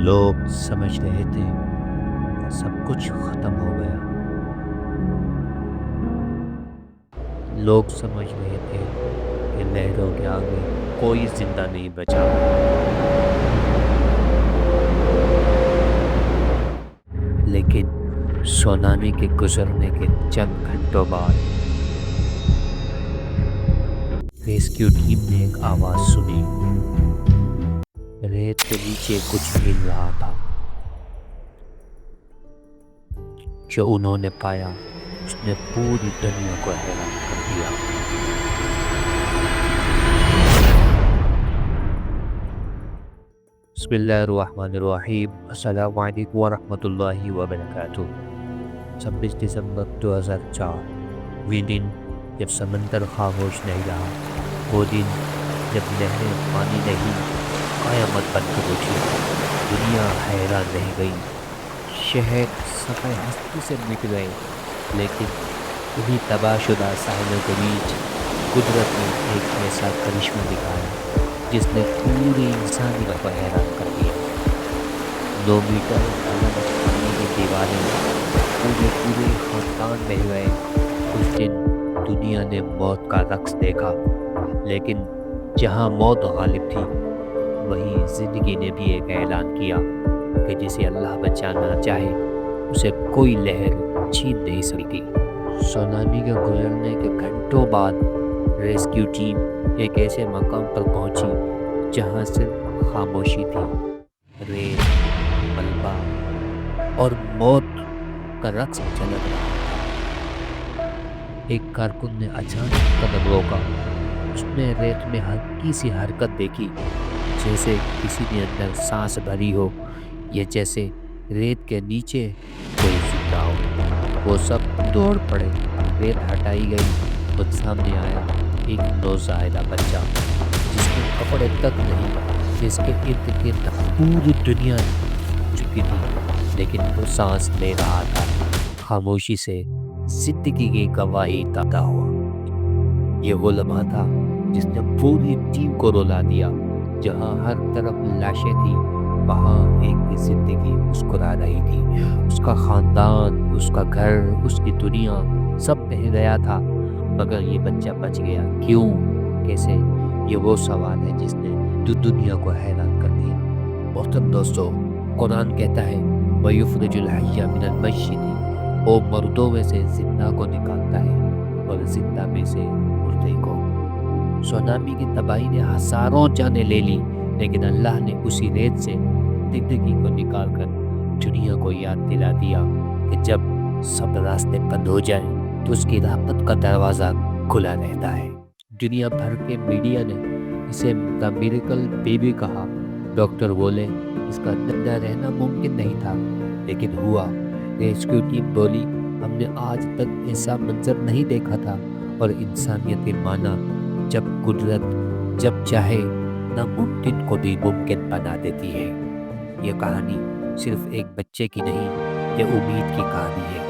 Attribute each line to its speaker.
Speaker 1: لوگ سمجھ رہے تھے سب کچھ ختم ہو گیا۔ لوگ سمجھ رہے تھے کہ لہروں کے آگے کوئی زندہ نہیں بچا۔ لیکن سونامی کے گزرنے کے چند گھنٹوں بعد ریسکیو ٹیم نے ایک آواز سنی۔ ریت کے نیچے کچھ ہل رہا تھا۔ جو انہوں نے پایا اس نے پوری دنیا کو حیران کر دیا۔ بسم اللہ الرحمن الرحیم۔ السلام علیکم ورحمۃ اللہ وبرکاتہ۔ 26 دسمبر 2004۔ وہ دن جب سمندر خاموش نہیں رہا، وہ دن جب نہریں پانی نہیں قیامت بن کر اٹھی، دنیا حیران رہ گئی، شہر صفحہ ہستی سے مٹ گئے، لیکن انہیں تباہ شدہ ساحلوں کے بیچ قدرت نے ایک ایسا کرشمہ دکھایا جس نے پوری انسانیت کو حیران کر دیا۔ 9 میٹر بلند پانی کی دیواریں پورے خاندان میں ہوئے۔ اس دن دنیا نے موت کا رقص دیکھا، لیکن جہاں موت غالب تھی وہیں زندگی نے بھی ایک اعلان کیا کہ جسے اللہ بچانا چاہے اسے کوئی لہر چھین نہیں سکتی۔ سونامی کے گزرنے کے گھنٹوں بعد ریسکیو ٹیم ایک ایسے مقام پر پہنچی جہاں صرف خاموشی تھی، ریت، ملبہ اور موت کا رقص چلت رہا تھا۔ ایک کارکن نے اچانک قدم روکا۔ اس نے ریت میں ہلکی سی حرکت دیکھی، جیسے کسی نے اندر سانس بھری ہو یا جیسے ریت کے نیچے کوئی زندہ ہو۔ وہ سب دوڑ پڑے، ریت ہٹائی گئی اور سامنے آیا ایک نوزائیدہ بچہ جس کے کپڑے تک نہیں، جس کے ارد گرد پوری دنیا چکی تھی، لیکن وہ سانس لے رہا تھا، خاموشی سے زندگی کی گواہی دیتا ہوا۔ یہ وہ لمحہ تھا جس نے پوری ٹیم کو رلا دیا۔ جہاں ہر طرف لاشیں تھیں، وہاں ایک زندگی مسکرا رہی تھی۔ اس کا خاندان، اس کا گھر، اس کی دنیا سب بہہ گیا تھا، مگر یہ بچہ بچ گیا۔ کیوں؟ کیسے؟ یہ وہ سوال ہے جس نے دنیا کو حیران کر دیا۔ محترم دوستو، قرآن کہتا ہے وَيُخْرِجُ الْحَيَّ مِنَ الْمَيِّتِ، وہ مردوں میں سے زندہ کو نکالتا ہے اور زندہ میں سے مردے کو۔ سونامی کی تباہی نے ہزاروں جانیں لے لی، لیکن اللہ نے اسی ریت سے زندگی کو نکال کر دنیا کو یاد دلا دیا کہ جب سب راستے بند ہو جائیں تو اس کی رحمت کا دروازہ کھلا رہتا ہے۔ دنیا بھر کے میڈیا نے اسے دا میریکل بیبی کہا۔ ڈاکٹر بولے اس کا زندہ رہنا ممکن نہیں تھا، لیکن ہوا۔ ریسکیو ٹیم بولی ہم نے آج تک ایسا منظر نہیں دیکھا تھا، اور انسانیت کے معنی جب قدرت جب چاہے ناممکن کو بھی ممکن بنا دیتی ہے۔ یہ کہانی صرف ایک بچے کی نہیں، یہ امید کی کہانی ہے۔